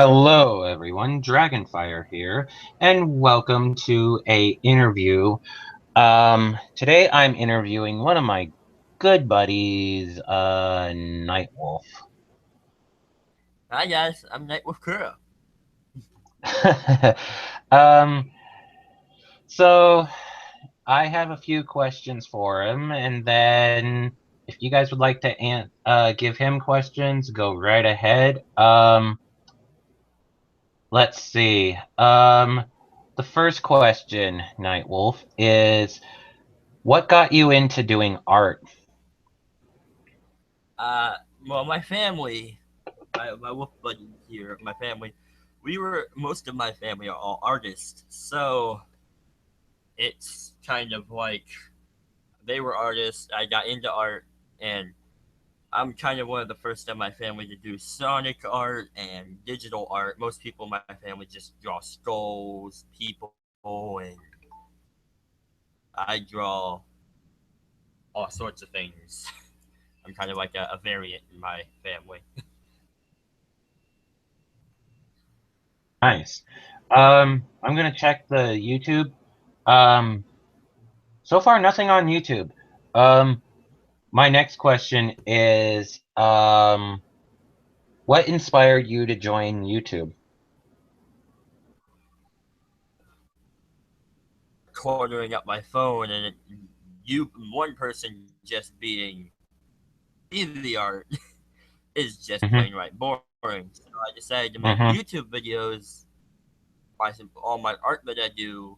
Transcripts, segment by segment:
Hello, everyone. Dragonfire here, and welcome to a interview. Today I'm interviewing one of my good buddies, Nightwolf. Hi guys, I'm Nightwolf Kuro. um, so I have a few questions for him, and then if you guys would like to give him questions, go right ahead. Let's see. The first question, Nightwolf, is what got you into doing art? Uh, well, my family, my wolf buddy here, my family, most of my family are all artists, so it's kind of like they were artists. I got into art, and I'm kind of one of the first in my family to do sonic art and digital art. Most people in my family just draw skulls, people, and I draw all sorts of things. I'm kind of like a variant in my family. Nice. I'm gonna check the YouTube. Um, so far nothing on YouTube. Um, my next question is, what inspired you to join YouTube? Cornering up my phone and you one person just being in the art is just Hmm. plain right boring. So I decided to make Hmm. YouTube videos. All my art that I do,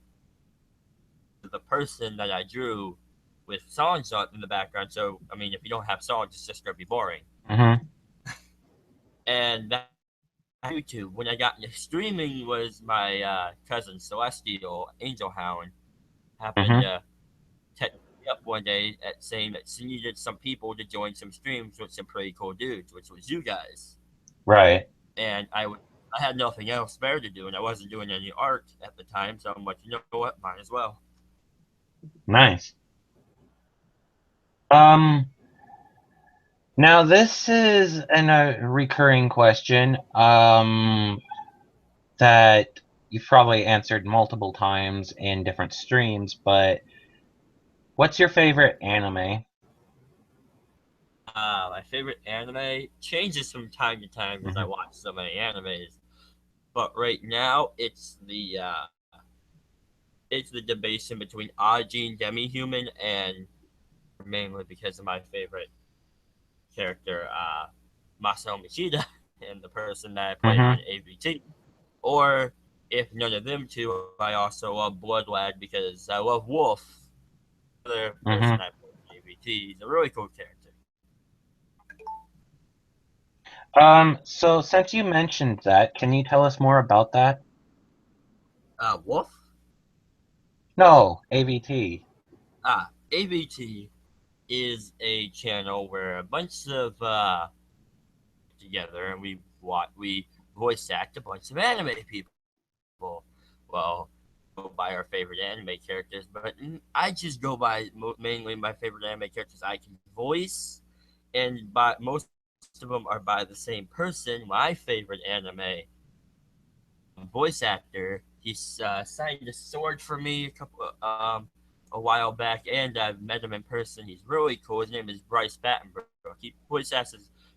the person that I drew with songs on in the background. So I mean, if you don't have songs, it's just gonna be boring. Hmm. And that YouTube, when I got into streaming, was my cousin Celestial Angel Hound happened Hmm. to hit me up one day at saying that she needed some people to join some streams with some pretty cool dudes, which was you guys. Right. And I had nothing else better to do, and I wasn't doing any art at the time, so I'm like, you know what, might as well. Nice. Um, Now this is a recurring question. That you've probably answered multiple times in different streams, but what's your favorite anime? My favorite anime changes from time to time because I Hmm. watch so many animes. But right now, it's the debate between Aji and Demi-Human, and mainly because of my favorite character, Masao Mishida, and the person that I play on Hmm. AVT. Or if none of them two, I also love Blood Lad because I love Wolf, the other person Hmm. I play on AVT. He's a really cool character. So since you mentioned that, can you tell us more about that? Wolf? No, AVT. AVT is a channel where a bunch of together and we voice act a bunch of anime people. Well, go by our favorite anime characters, but I just go by mainly my favorite anime characters I can voice, and by most of them are by the same person. My favorite anime voice actor, he's signed a sword for me a while back, and I've met him in person. He's really cool. His name is Bryce Battenbrook. He voice acts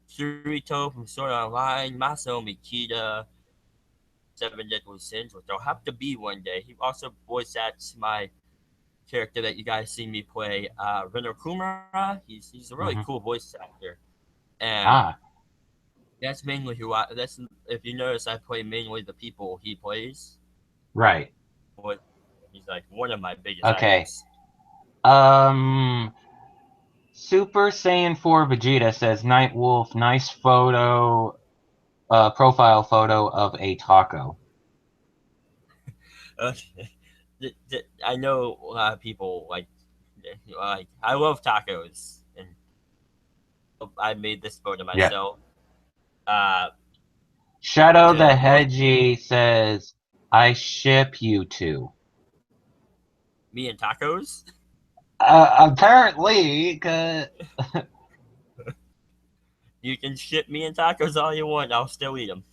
Kirito from Sword Art Online, Masao Mikita, Seven Deadly Sins, which I'll have to be one day. He also voice acts my character that you guys see me play, Reno Kumara. He's a really Hmm. cool voice actor, and Ah, that's mainly who I. That's if you notice, I play mainly the people he plays. right. What he's like one of my biggest Okay. idols. Um, Super Saiyan 4 Vegeta says Nightwolf, nice photo, profile photo of a taco. Okay. I know a lot of people like I love tacos, and I made this photo Yeah. myself. Uh, Shadow the to most Hedgie says, I ship you two. me and tacos. Apparently, 'cause You can ship me and tacos all you want. I'll still eat them.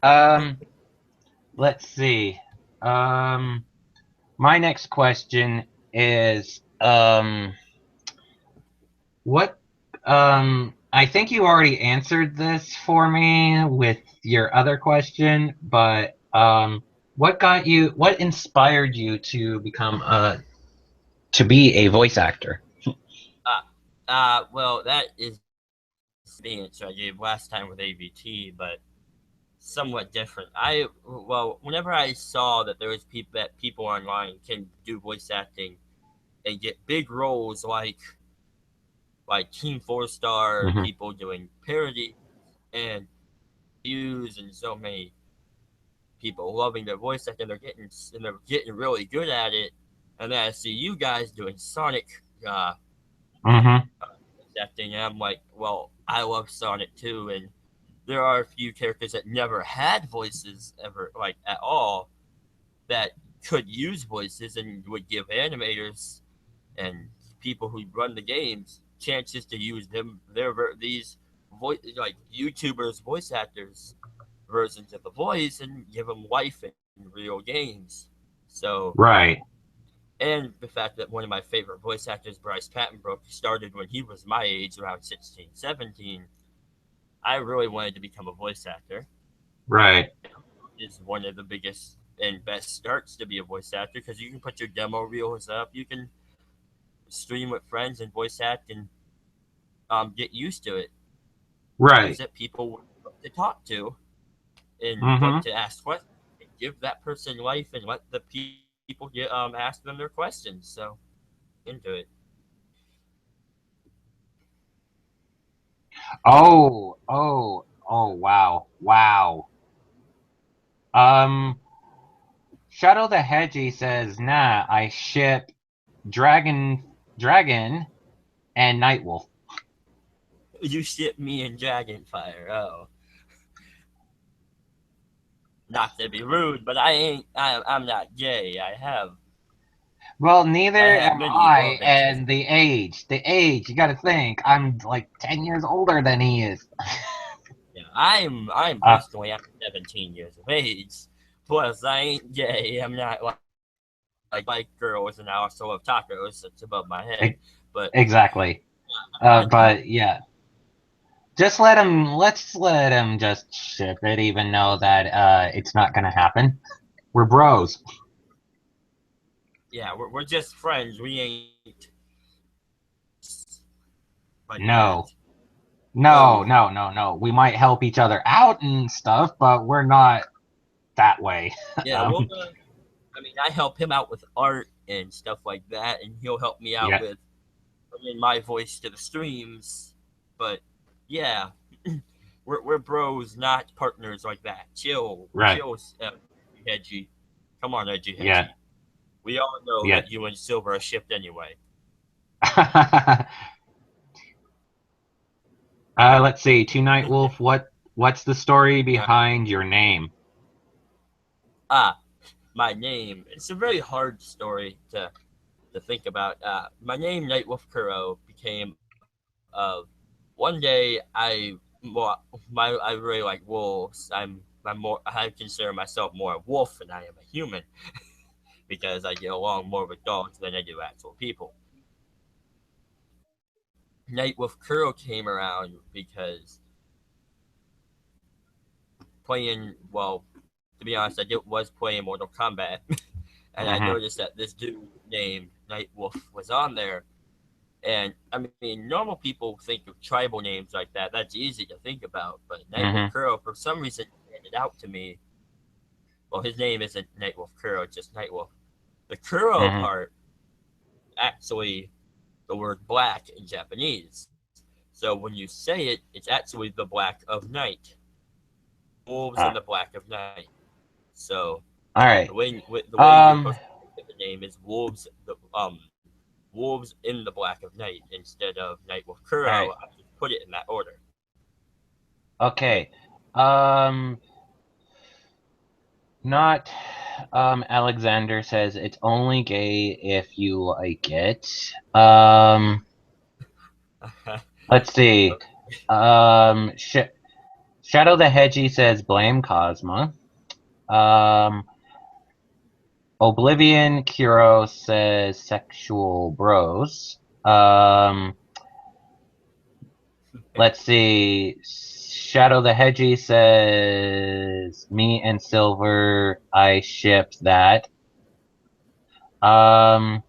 um, let's see. Um, my next question is, what, I think you already answered this for me with your other question, but, what inspired you to to be a voice actor? Well, that is the answer I gave last time with AVT, but somewhat different. Whenever I saw that there was people online can do voice acting and get big roles like Team Four Star, Hmm. people doing parody and views, and so many people loving their voice acting, they're getting really good at it. And then I see you guys doing Sonic uh, Hmm. acting, and I'm like, well, I love Sonic too, and there are a few characters that never had voices ever, like at all, that could use voices and would give animators and people who run the games chances to use these voice like YouTubers, voice actors versions of the voice and give them life in real games. So, Right, and the fact that one of my favorite voice actors, Bryce Pattenbrook, started when he was my age, around 16, 17. I really wanted to become a voice actor. right, Is one of the biggest and best starts to be a voice actor because you can put your demo reels up, you can stream with friends and voice act and get used to it. right. Visit people to talk to and want Hmm. to ask questions. Give that person life and let the people ask them their questions. So into it. Wow, wow. Um, Shadow the Hedgie says, nah, I ship Dragon, and Nightwolf. You ship me in Dragonfire. Oh, not to be rude, but I ain't. I'm not gay. Well, I neither have am many I, love interests. and the age, you gotta think, I'm like 10 years older than he is. Yeah, I'm Uh, personally I'm 17 years of age. Plus, I ain't gay. I'm not like girls, and I also love tacos. That's above my head. e- But exactly. I, But yeah, let's let him just ship it, even though that, it's not gonna happen. We're bros. yeah, we're just friends. We ain't like that. No. No, Oh, no, no, no. We might help each other out and stuff, but we're not that way. yeah. Um, Well, I mean, I help him out with art and stuff like that, and he'll help me out yeah, with bringing my voice to the streams. But yeah, we're bros, not partners like that. Chill, right. chill, Hedgie. Come on, Edgy Yeah, Hedgie. We all know yeah. that you and Silver are shipped anyway. Let's see. To Nightwolf, what's the story Uh, behind your name? ah, my name. It's a very hard story to think about. My name, Nightwolf Kuro, became of one day I really like wolves. I consider myself more a wolf than I am a human because I get along more with dogs than I do actual people. Nightwolf Kuro came around because playing well, to be honest, was playing Mortal Kombat, and I Hmm. noticed that this dude named Nightwolf was on there. And I mean, normal people think of tribal names like that. That's easy to think about. But Nightwolf Hmm. Kuro, for some reason, handed out to me. Well, his name isn't Nightwolf Kuro, it's just Nightwolf. The Kuro Hmm. part actually the word black in Japanese. So when you say it, it's actually the black of night. Wolves in Uh, the black of night. So all right. the way you're Um, supposed to think of the name is wolves in the black of night instead of Nightwolf all Kuro. right. I just put it in that order. Okay. Um, Not Alexander says it's only gay if you like it. Um, let's see. Um, Sh Shadow the Hedgie says blame Cosma. Um, Oblivion Kuro says sexual bros. Um, let's see. Shadow the Hedgie says me and Silver. I ship that. Um,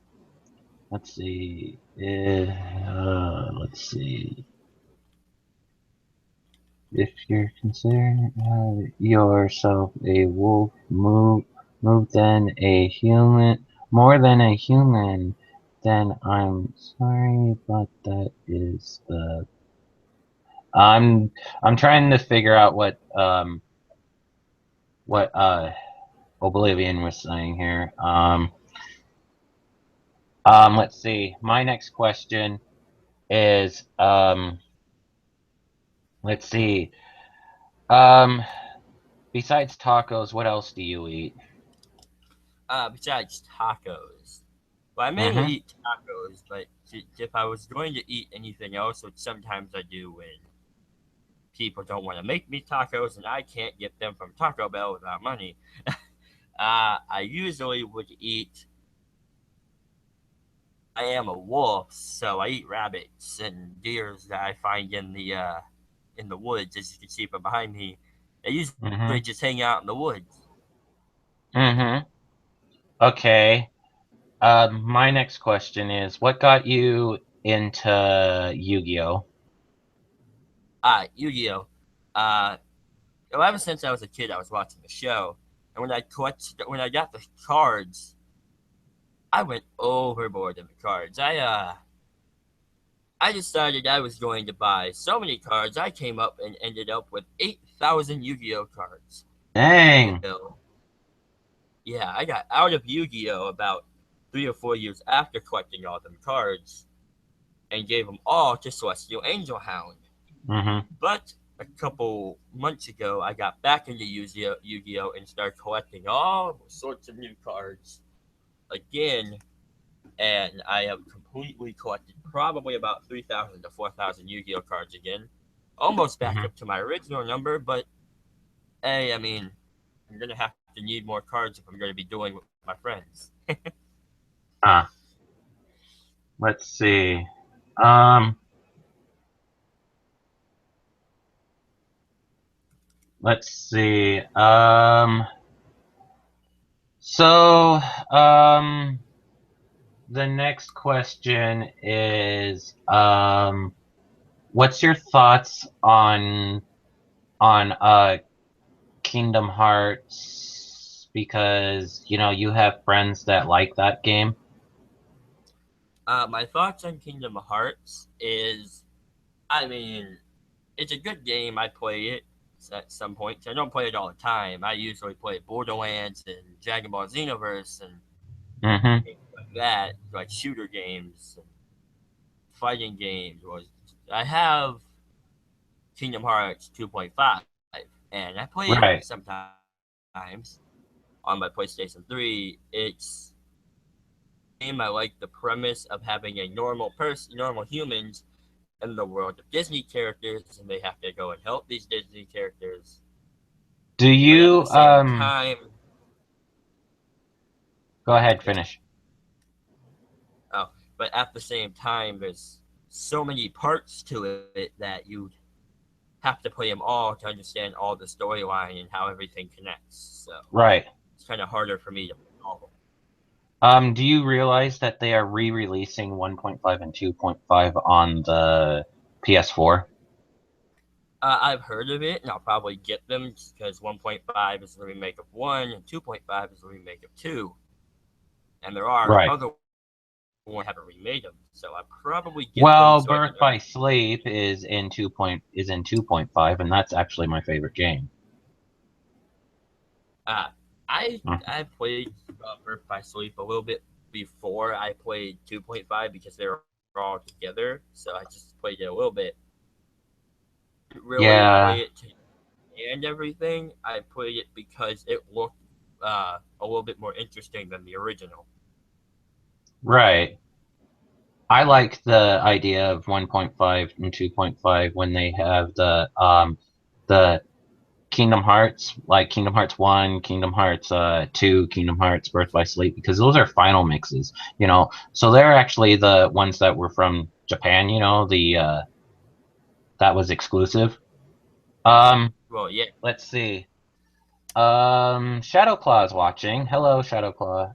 let's see. Let's see. If you're considering yourself a wolf, move than a human, more than a human, then I'm sorry, but that is the. I'm I'm trying to figure out what Oblivion was saying here. Let's see. My next question is let's see. Um, besides tacos, what else do you eat? Besides tacos. Well, I mainly Mm-hmm. eat tacos, but if I was going to eat anything else, which sometimes I do when people don't want to make me tacos and I can't get them from Taco Bell without money, I usually would eat. I am a wolf, so I eat rabbits and deers that I find in the woods, as you can see from behind me. They usually Mm-hmm. just hang out in the woods. Mm-hmm. Okay. My next question is, what got you into Yu-Gi-Oh? Yu-Gi-Oh. Uh, well, ever since I was a kid, I was watching the show, and when I got the cards, I went overboard in the cards. I decided I was going to buy so many cards. I came up and ended up with 8,000 Yu-Gi-Oh cards Dang. until yeah, I got out of Yu-Gi-Oh about 3 or 4 years after collecting all them cards and gave them all to Celestial Angel Hound. Mm-hmm. But a couple months ago, I got back into Yu-Gi-Oh and started collecting all sorts of new cards again, and I have completely collected probably about 3,000 to 4,000 Yu-Gi-Oh cards again, almost back Mm-hmm. up to my original number. But hey, I mean, I'm gonna have to need more cards if I'm gonna be doing with my friends. Ah, let's see. Um, let's see. So, um, the next question is, what's your thoughts on Kingdom Hearts? Because, you have friends that like that game. My thoughts on Kingdom Hearts is, I mean, it's a good game. I play it at some points. I don't play it all the time. I usually play Borderlands and Dragon Ball Xenoverse and Mm-hmm. things like that, like shooter games and fighting games. I have Kingdom Hearts 2.5, and I play it Right. sometimes on my PlayStation 3. It's a game I like the premise of having a normal humans in the world of Disney characters, and they have to go and help these Disney characters. Do But at the you, same time, go ahead, yeah. finish. Oh, but at the same time, there's so many parts to it that you have to play them all to understand all the storyline and how everything connects. So Right. it's kind of harder for me to play all of them. Do you realize that they are re-releasing 1.5 and 2.5 on the PS4? I've heard of it, and I'll probably get them because 1.5 is the remake of 1, and 2.5 is the remake of 2. And there are Right. other ones that haven't remade them, so I'll probably get them Well, so I can Birth by Sleep is in 2.5, and that's actually my favorite game. Uh, I Mm. I played Birth by Sleep a little bit before I played 2.5 because they were all together. So I just played it a little bit. Didn't really play Yeah, it to and everything. I played it because it looked a little bit more interesting than the original. right. I like the idea of 1.5 and 2.5 when they have the Kingdom Hearts, like Kingdom Hearts 1, Kingdom Hearts 2, Kingdom Hearts Birth by Sleep, because those are final mixes, you know. So they're actually the ones that were from Japan, you know, the that was exclusive. Um, Well, yeah. let's see. Shadow Claw's watching. Hello, Shadow Claw.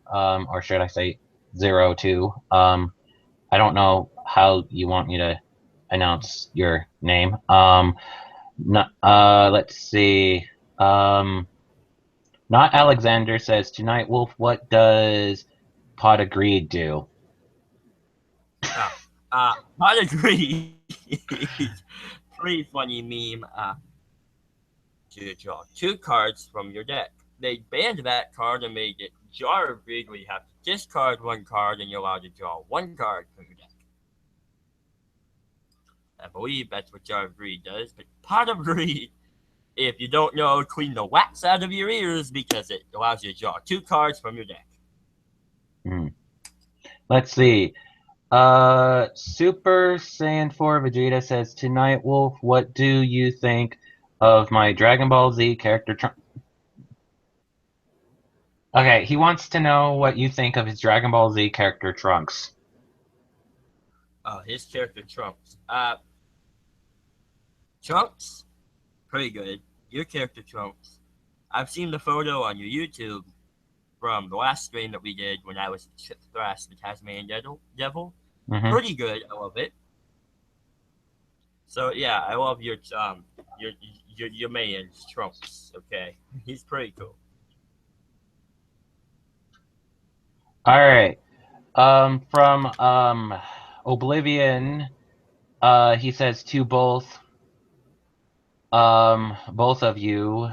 Or should I say 02? I don't know how you want me to announce your name. Let's see. Um, Not Alexander says, Tonight, Wolf, what does Pod Agreed do? Uh, I agree. Pretty funny meme. To draw two cards from your deck. They banned that card and made it Jar of Greed, where you have to discard one card and you're allowed to draw one card from your deck. I believe that's what Jar of Greed does, but Pot of Greed, if you don't know, clean the wax out of your ears because it allows you to draw two cards from your deck. Hmm. Let's see. Super Saiyan 4 Vegeta says, Tonight, Wolf, what do you think of my Dragon Ball Z character? Okay, he wants to know what you think of his Dragon Ball Z character Trunks. His character Trunks. Trunks, pretty good. Your character Trunks. I've seen the photo on your YouTube from the last stream that we did when I was Thrash, the Tasmanian Devil. Mm-hmm. Pretty good. I love it. So yeah, I love your your man Trunks. Okay, he's pretty cool. All right. From Oblivion, he says to both of you,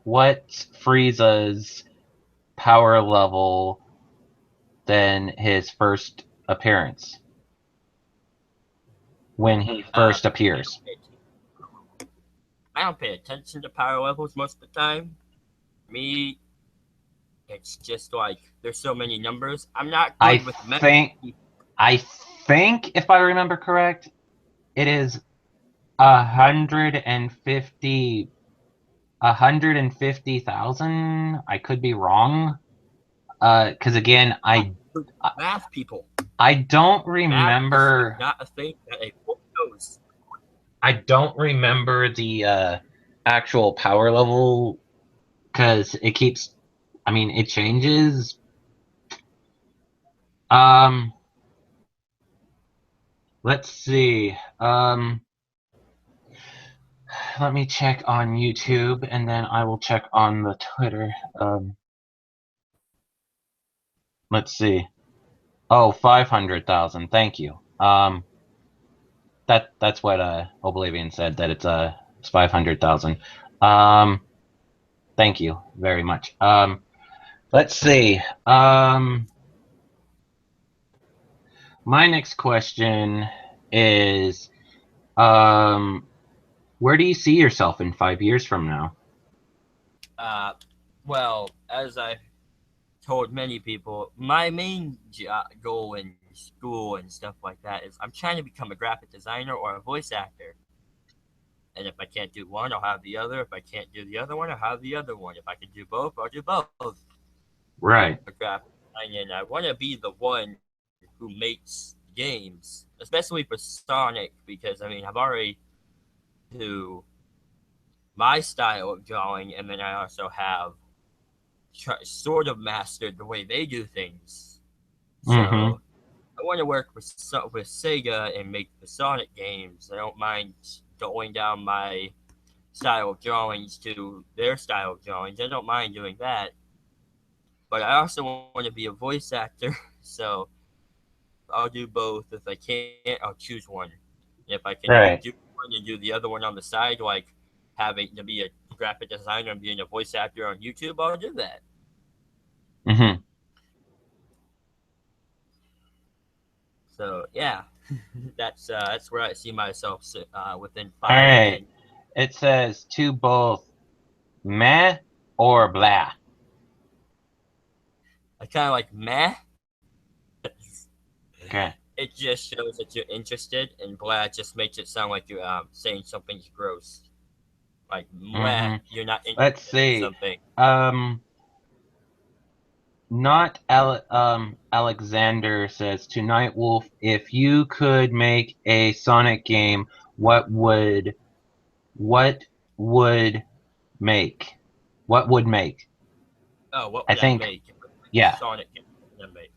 what's Frieza's power level than his first appearance when he Uh, first appears? I don't pay attention to power levels most of the time. Me, it's just like there's so many numbers. I'm not I good with meta. think I think if I remember correct, it is 150 150,000. I could be wrong. Because again, Math people. I don't Math is like remember. not a thing that a book knows. I don't remember the actual power level because it keeps. I mean, it changes. Um, let's see. Let me check on YouTube and then I will check on the Twitter. Let's see. Oh, 500,000. Thank you. That's what Oblivion said that it's 500,000. Um, thank you very much. Let's see. My next question is, um, where do you see yourself in 5 years from now? Uh, well, as I told many people, my main goal in school and stuff like that is I'm trying to become a graphic designer or a voice actor. And if I can't do one, I'll have the other. If I can't do the other one, I'll have the other one. If I can do both, I'll do both. Right. A graphic designer, and I want to be the one who makes games, especially for Sonic, because I mean I've already do my style of drawing, and then I also have sort of mastered the way they do things. Mm-hmm. So I want to work with Sega and make the Sonic games. I don't mind going down my style of drawings to their style of drawings. I don't mind doing that. But I also want to be a voice actor, so I'll do both. If I can't, I'll choose one. If I can Right. do one and do the other one on the side, like having to be a graphic designer and being a voice actor on YouTube, I'll do that. Mm-hmm. So yeah, that's where I see myself within All 5 to 10. right. It says to both meh or blah. I kind of like meh. Okay. It just shows that you're interested, and blah just makes it sound like you're saying something's gross. like Mm-hmm. mwah, you're not Let's interested in see. something. Um, Not Alexander says to Nightwolf, if you could make a Sonic game, what would what would make? What would make? Oh, what I would I think make? If I make a yeah. Sonic game, what would I make?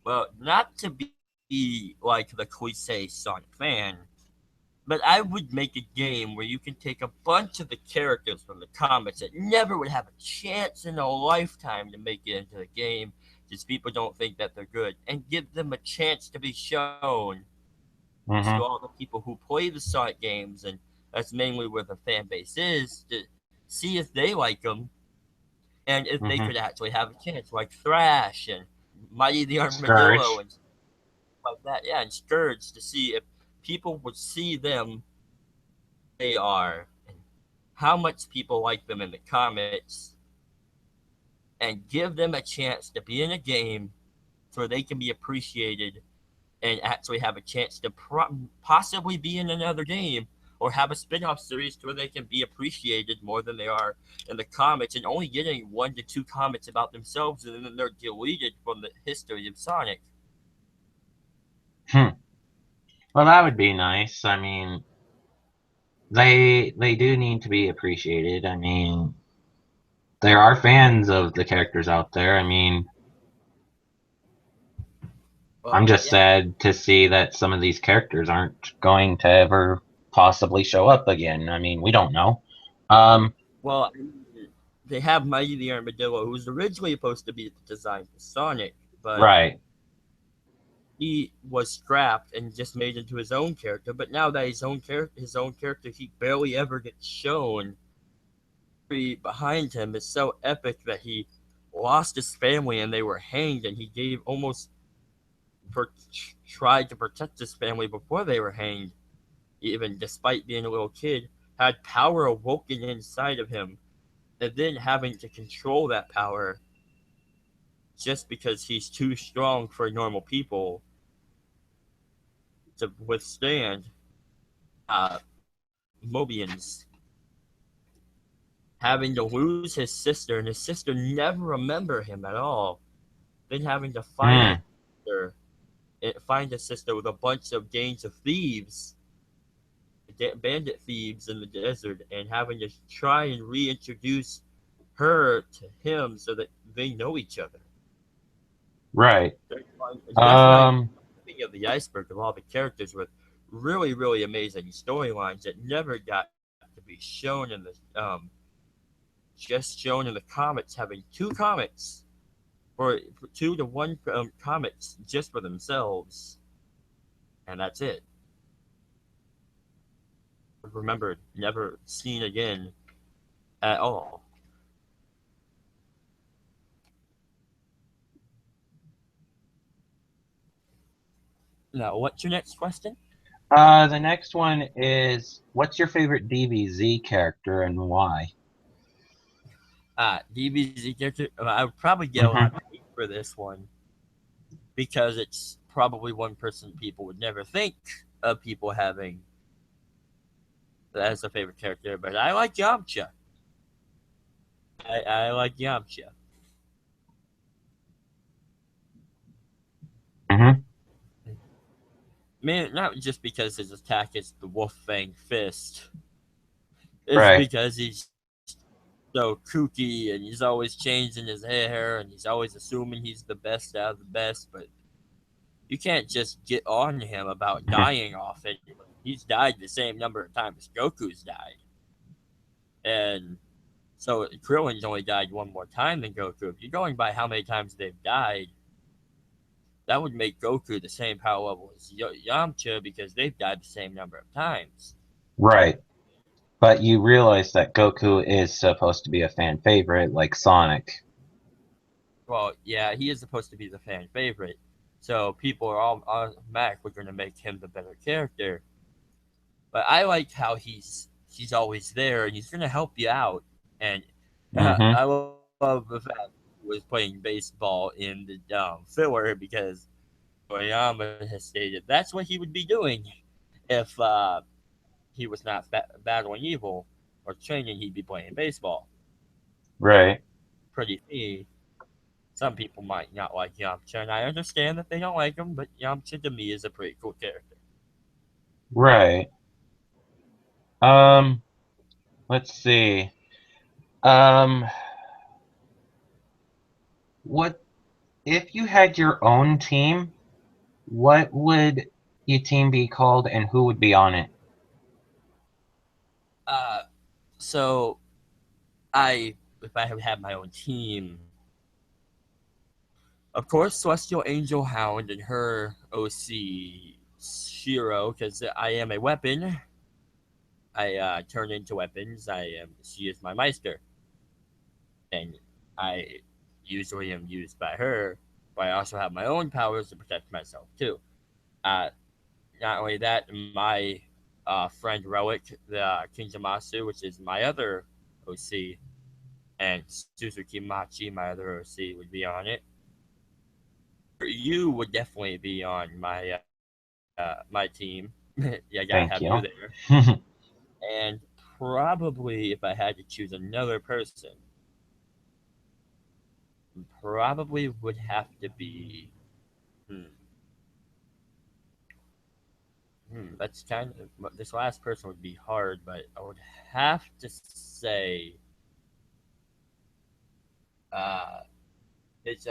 Well, not to be like the cliche Sonic fan, but I would make a game where you can take a bunch of the characters from the comics that never would have a chance in a lifetime to make it into the game, just people don't think that they're good, and give them a chance to be shown to Mm-hmm. all the people who play the Sonic games, and that's mainly where the fan base is, to see if they like them and if they Mm-hmm. could actually have a chance, like Thrash and Mighty the Armadillo Scourge. and like that. Yeah, and Scourge, to see if people would see them they are and how much people like them in the comics and give them a chance to be in a game so they can be appreciated and actually have a chance to possibly be in another game or have a spin-off series to where they can be appreciated more than they are in the comics and only getting 1 to 2 comics about themselves and then they're deleted from the history of Sonic. Hmm. Well, that would be nice. I mean, they do need to be appreciated. I mean, there are fans of the characters out there. I mean, I'm Well, just yeah. sad to see that some of these characters aren't going to ever possibly show up again. I mean, we don't know. Um, Well, they have Mighty the Armadillo, who was originally supposed to be designed for Sonic, but right. he was scrapped and just made into his own character. But now that his own character, he barely ever gets shown. Behind him is so epic that he lost his family and they were hanged, and he gave almost per- tried to protect his family before they were hanged. Even despite being a little kid, had power awoken inside of him, and then having to control that power just because he's too strong for normal people to withstand. Mobians having to lose his sister, and his sister never remember him at all. Then having to Mm, sister, find his sister with a bunch of gangs of thieves, bandit thieves in the desert, and having to try and reintroduce her to him so that they know each other. right. It's definitely Um, the tip of the iceberg of all the characters with really, really amazing storylines that never got to be shown in the just shown in the comics, having 2 comics for 2 to 1 comics just for themselves, and that's it. Remembered, never seen again at all. Now, what's your next question? the next one is, what's your favorite DBZ character and why? DBZ character. I would probably get a Mm-hmm. lot of hate for this one because it's probably one person people would never think of people having as a favorite character, but I like Yamcha. I like Yamcha. Mm-hmm. Man, not just because his attack is the Wolf Fang Fist. It's Right. because he's so kooky and he's always changing his hair and he's always assuming he's the best out of the best. But you can't just get on him about Mm-hmm. dying off it. He's died the same number of times Goku's died. And so Krillin's only died one more time than Goku. If you're going by how many times they've died, that would make Goku the same power level as Yamcha because they've died the same number of times. Right. But you realize that Goku is supposed to be a fan favorite, like Sonic. Well, yeah, he is supposed to be the fan favorite, so people are all automatically going to make him the better character. But I like how he's always there and he's going to help you out. And Mm-hmm. I love the fact he was playing baseball in the filler because Oyama has stated that's what he would be doing if he was not battling evil. or training, he'd be playing baseball. Right. Pretty me, some people might not like Yamcha, and I understand that they don't like him, but Yamcha to me is a pretty cool character. Right. Um, let's see. Um, what if you had your own team, what would your team be called and who would be on it? Uh, so I, if I had my own team, of course, Celestial Angel Hound and her OC Shiro, because I am a weapon. I turn into weapons. She is my Meister, and I usually am used by her. But I also have my own powers to protect myself too. Uh, Not only that, my friend Relic, the Kinjamasu, which is my other OC, and Suzuki Machi, my other OC, would be on it. You would definitely be on my team. Yeah, I gotta have Thank you you. there. And probably if I had to choose another person, probably would have to be. Hmm, that's kind of this last person would be hard, but I would have to say, uh, it's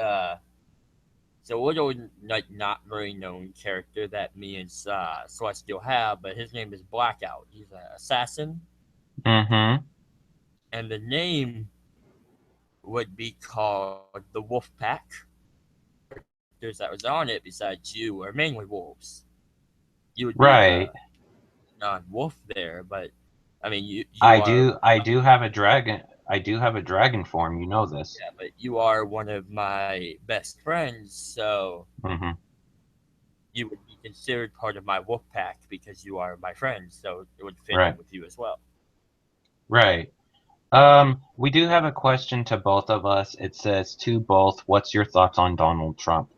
a little like not very known character that me and Celestial have, but his name is Blackout. He's an assassin, Mm-hmm. and the name would be called the Wolf Pack. Characters that was on it besides you are mainly wolves. You would be the Right. non-wolf there, but I mean you I are do I do have a dragon I do have a dragon form, you know this. yeah, but you are one of my best friends, so Mm-hmm. you would be considered part of my wolf pack because you are my friend, so it would fit in Right. with you as well. Right. We do have a question to both of us. It says to both, what's your thoughts on Donald Trump?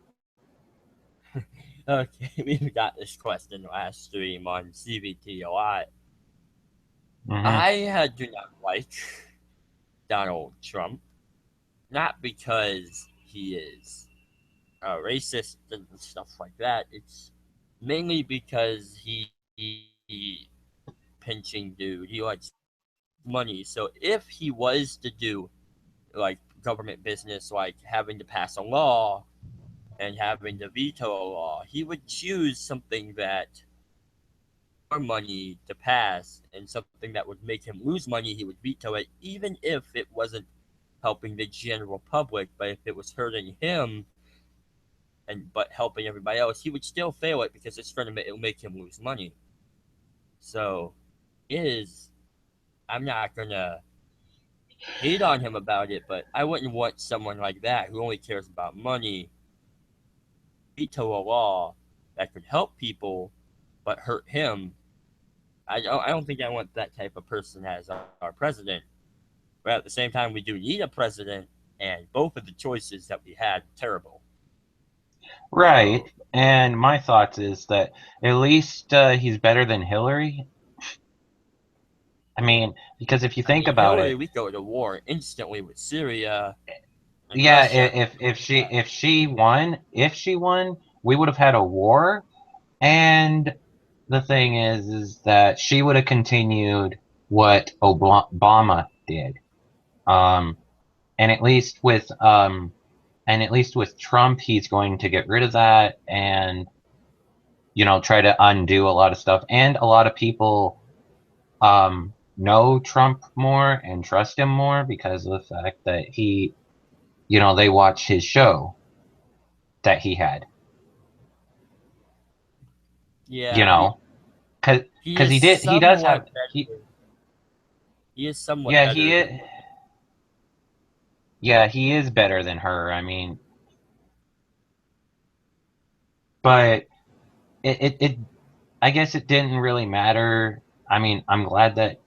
Okay, we've got this question last stream on CVT a lot. Mm-hmm. I do not like Donald Trump, not because he is racist and stuff like that. It's mainly because he pinching dude. He likes money. So if he was to do like government business, like having to pass a law and having to veto a law, he would choose something that more money to pass and something that would make him lose money. He would veto it, even if it wasn't helping the general public, but if it was hurting him and but helping everybody else, he would still fail it because it's going to it'll make him lose money. So is I'm not gonna hate on him about it, but I wouldn't want someone like that who only cares about money veto a law that could help people but hurt him. I don't think I want that type of person as our president. But at the same time, we do need a president, and both of the choices that we had terrible. Right. So And my thoughts is that at least he's better than Hillary. I mean, because if you I think mean, about Hillary, it, we go to war instantly with Syria and yeah, Russia. if she won, we would have had a war. And the thing is that she would have continued what Obama did. Um, and at least with Trump, he's going to get rid of that and try to undo a lot of stuff. And a lot of people know Trump more and trust him more because of the fact that they watch his show that he had. You Yeah, know, he because is he does somewhat have he better. He is somewhat yeah better he than is yeah he is better than her. I mean, but it I guess it didn't really matter. I mean, I'm glad that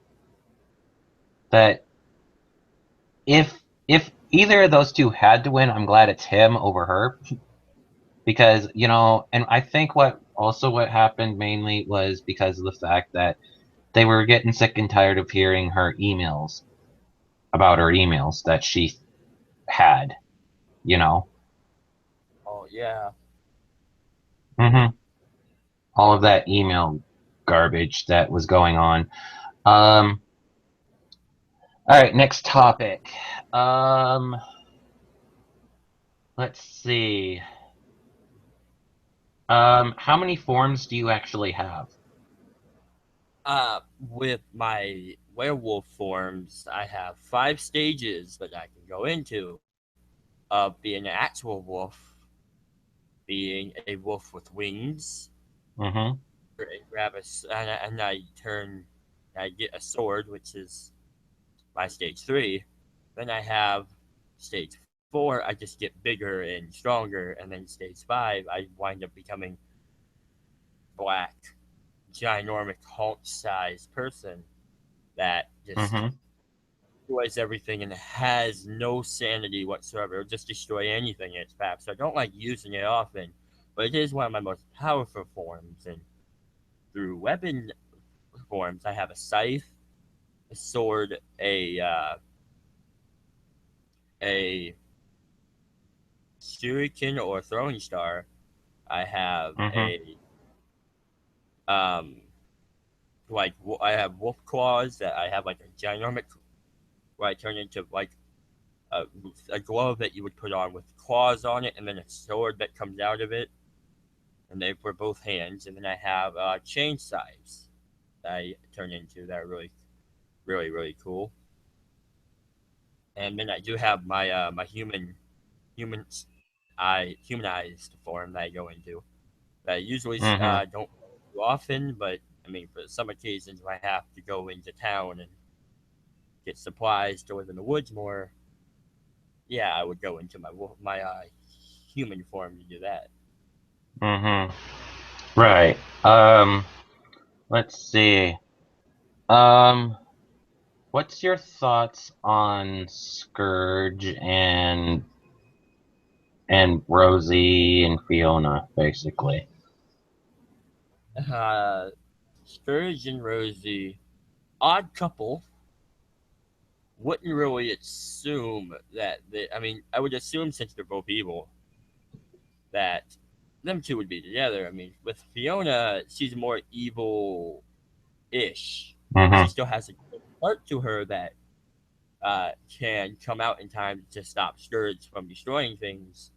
if either of those two had to win, I'm glad it's him over her because and I think what happened mainly was because of the fact that they were getting sick and tired of hearing her emails about her emails that she had, you know. Oh yeah. Hmm. All of that email garbage that was going on. Um, all right, next topic. Um, let's see. How many forms do you actually have? With my werewolf forms, I have 5 stages that I can go into of being an actual wolf, being a wolf with wings, Mm-hmm. grab and I turn, I get a sword, which is my stage 3. Then I have stage 4, I just get bigger and stronger, and then stage 5, I wind up becoming black, ginormous Hulk-sized person that just Mm-hmm. destroys everything and has no sanity whatsoever. It'll just destroy anything in its path. So I don't like using it often, but it is one of my most powerful forms. And through weapon forms, I have a scythe, a sword, a shuriken or throwing star. I have Mm-hmm. a um I have wolf claws that I have like a ginormous where I turn into like a, a glove that you would put on with claws on it, and then a sword that comes out of it, and they for both hands. And then I have chain sides that I turn into that are really, really, really cool. And then I do have my my human humanized form that I go into. That I usually Mm-hmm. don't do often, but I mean for some occasions if I have to go into town and get supplies to live in the woods more, yeah, I would go into my human form to do that. Mm-hmm. Right. Let's see. Um, what's your thoughts on Scourge and Rosie and Fiona, basically? Uh, Sturge and Rosie, odd couple. Wouldn't really assume that they. I mean, I would assume since they're both evil that them two would be together. I mean, with Fiona, she's more evil-ish. She Mm-hmm. still has a good part to her that can come out in time to stop Sturge from destroying things.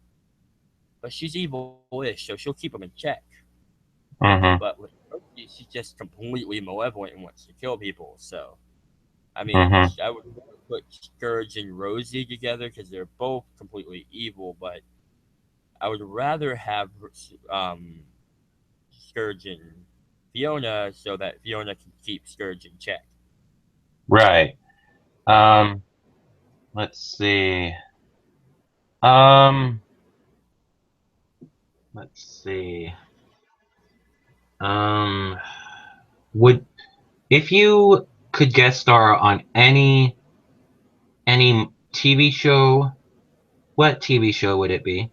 But she's evil-ish, so she'll keep them in check. Mm-hmm. But with Rosie, she's just completely malevolent and wants to kill people. So I mean, Mm-hmm. I would put Scourge and Rosie together because they're both completely evil, but I would rather have Scourge and Fiona so that Fiona can keep Scourge in check. Right. Um, let's see. Um, let's see. Um, would if you could guest star on any TV show, what TV show would it be?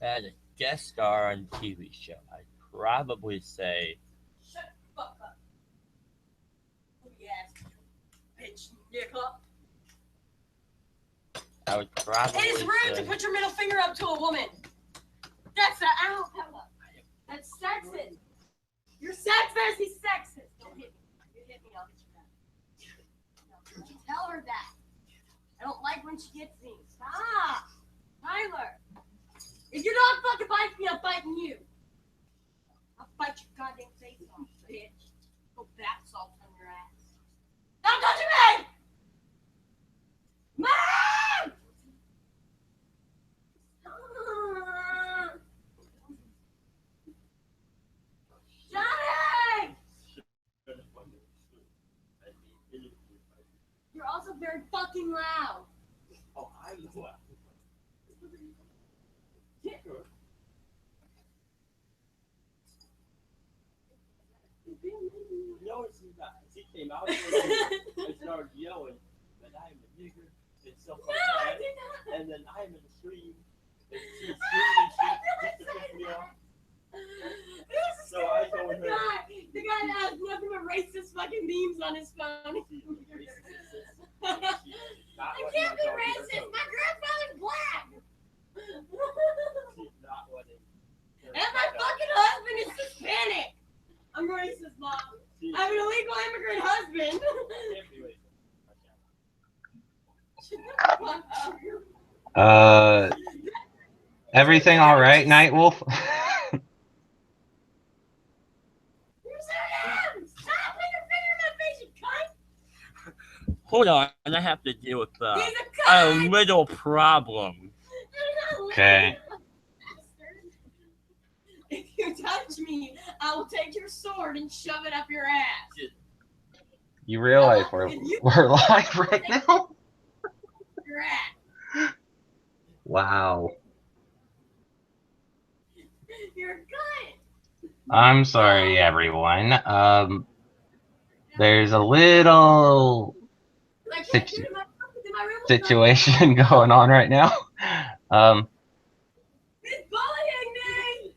As a guest star on a TV show, I'd probably say Shut the fuck up. Yes, bitch, nigga. I would probably It is rude to say put your middle finger up to a woman. That's a ow, Pella. That's sexist. You're sexist. He's sexist. Don't hit me. You hit me, I'll get you back. No, tell her that. I don't like when she gets me. Stop, Tyler. If your dog fucking bites me, I'm biting you. I'll bite your goddamn face off, bitch. Go bath salt on your ass. Don't touch me! Mom! Johnny! You're also very fucking loud. oh, I'm the one. No, she's not. She came out and started yelling that I'm a nigger and stuff like No, I that. did not. And then I'm in the stream. And she's screaming and shit just to piss me off. So I go with her. The guy that has nothing but racist fucking memes on his phone. I can't be racist. My grandfather's black. And my fucking husband is Hispanic. I'm racist, Mom. I have an illegal immigrant husband. Everything all right, Nightwolf? Stop putting your finger in my face, you cunt! Hold on, I have to deal with He's a a cunt! little problem. Okay. If you touch me, I will take your sword and shove it up your ass. You realize we're live right now? Your ass. Wow. You're a cunt. I'm sorry, everyone. There's a little I can't do it in my room. situation going on right now. He's bullying me!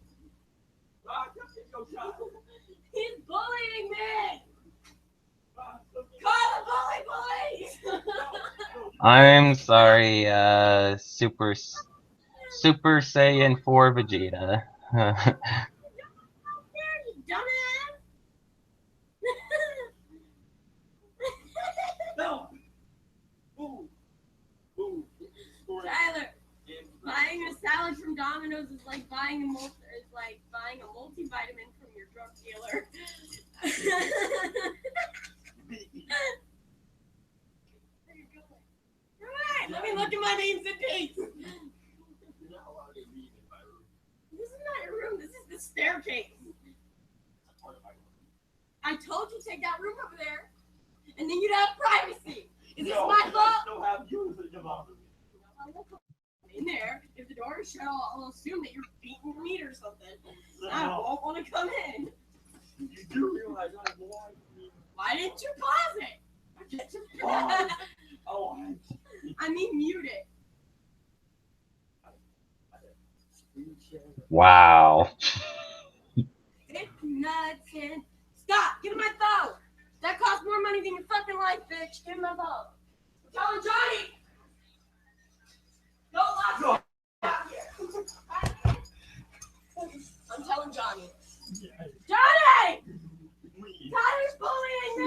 He's bullying me! Call the bully police! I'm sorry, Super Saiyan 4 Vegeta. You dumbass! Tyler, buying a salad from Domino's is like buying a multivitamin from your drug dealer. Alright, let me look at my names and dates. This is not your room, this is the staircase. I told you to take that room over there, and then you'd have privacy. Is this my fault? I won't come in there. If the door is shut, I'll assume that you're beating meat or something. I won't want to come in. You do realize I belong to you. Why didn't you pause it? I mean mute it. Wow. It's nuts and stop! Give me my phone! That costs more money than your fucking life, bitch. Give me my phone. I'm telling Johnny! Don't lock me out here. I'm telling Johnny. Johnny! Tyler's bullying me!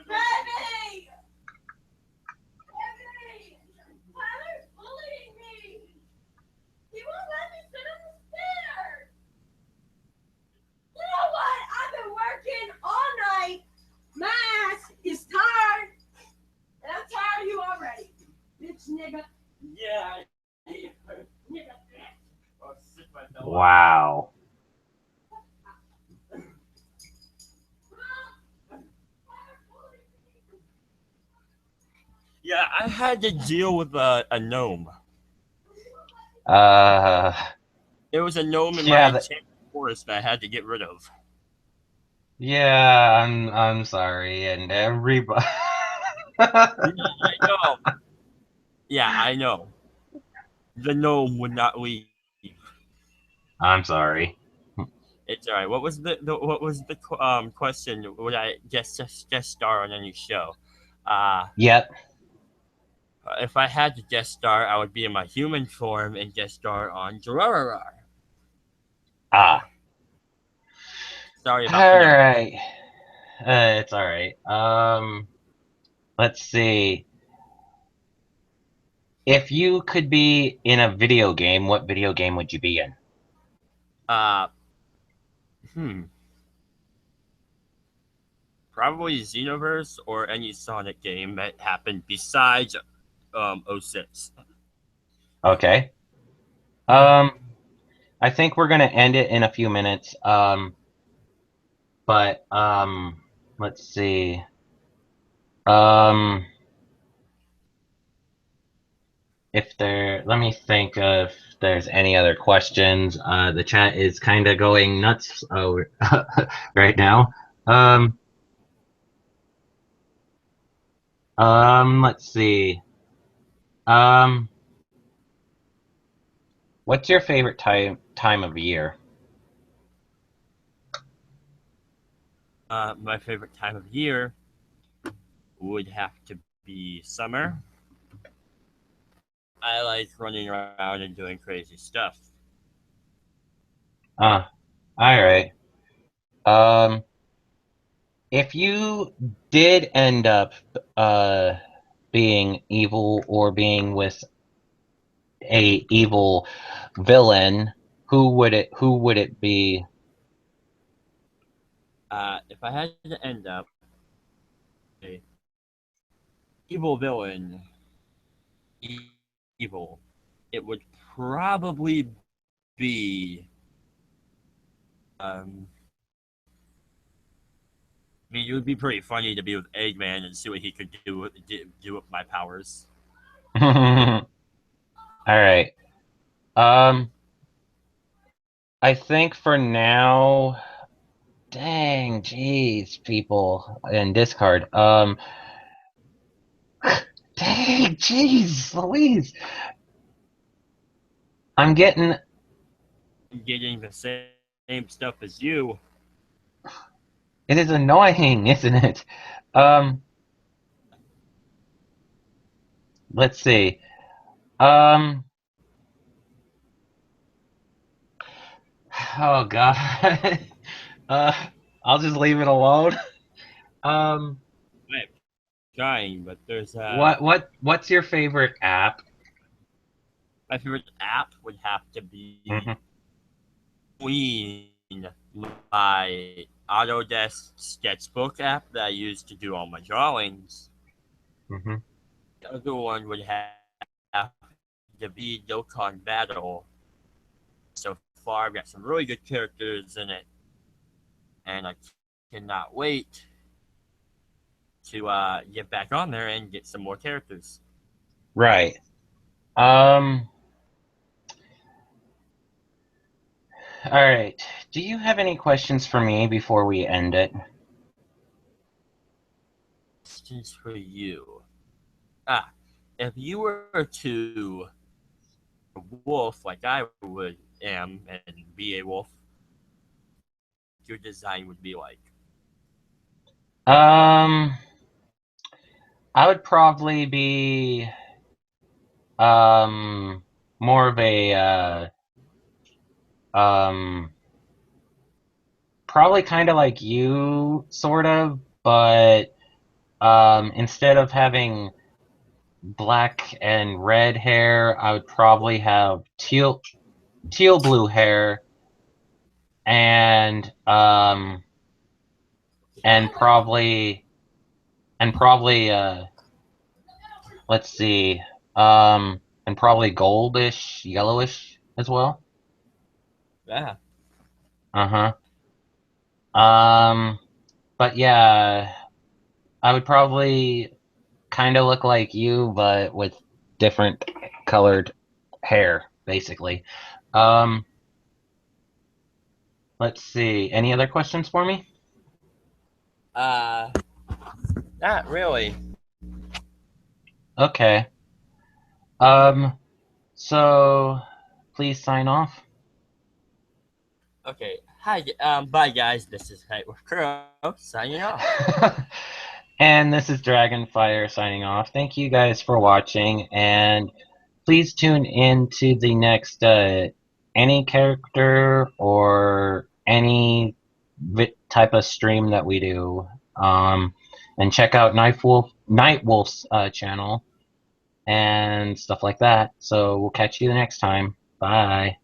Baby! Tyler's bullying me! He won't let me sit on the stairs! You know what? I've been working all night. My ass is tired. And I'm tired of you already. Bitch nigga. Yeah. Nigga. Wow. Yeah, I had to deal with a gnome. It was a gnome in my forest that I had to get rid of. Yeah, I'm sorry, and everybody. I know. Yeah, I know. The gnome would not leave. I'm sorry. It's alright. What was the question? Would I guest star on any show? Yep. If I had to guest star, I would be in my human form and guest star on Jararar. Sorry about All that. right. It's all right. Let's see. If you could be in a video game, what video game would you be in? Probably Xenoverse or any Sonic game that happened besides 06. Okay. I think we're gonna end it in a few minutes. But let's see. Let me think if there's any other questions. The chat is kind of going nuts right now. Let's see. What's your favorite time of year? My favorite time of year would have to be summer. I like running around and doing crazy stuff. Ah, all right. Um, if you did end up uh being evil or being with a evil villain, who would it be? If I had to end up a evil villain, evil, it would probably be. Um, I mean, it would be pretty funny to be with Eggman and see what he could do with my powers. All right. Um, I think for now, dang, jeez, people in Discord. Dang, jeez, Louise. I'm getting. Getting the same stuff as you. It is annoying, isn't it? Um, let's see. Um, oh God. Uh, I'll just leave it alone. Um, I'm trying, but there's what's your favorite app? my favorite app would have to be Hmm. Queen, my Autodesk sketchbook app that I use to do all my drawings. Hmm. The other one would have to be Dokkan Battle. So far, I've got some really good characters in it, and I cannot wait to get back on there and get some more characters. Right. Um, all right. Do you have any questions for me before we end it? Questions for you. Ah, if you were to a wolf like I would am and be a wolf, your design would be like. Um, I would probably be um more of a um probably kind of like you sort of, but instead of having black and red hair, I would probably have teal blue hair and and probably and probably let's see and probably goldish, yellowish as well. Yeah. Uh-huh. Um but yeah, I would probably kind of look like you but with different colored hair basically. Um let's see. Any other questions for me? Uh, Not really. Okay. Um so please sign off. Okay. Hi. Bye, guys. This is Nightwolf Crow signing off. And this is Dragonfire signing off. Thank you guys for watching, and please tune in to the next any character or any type of stream that we do. And check out Nightwolf's channel and stuff like that. So we'll catch you the next time. Bye.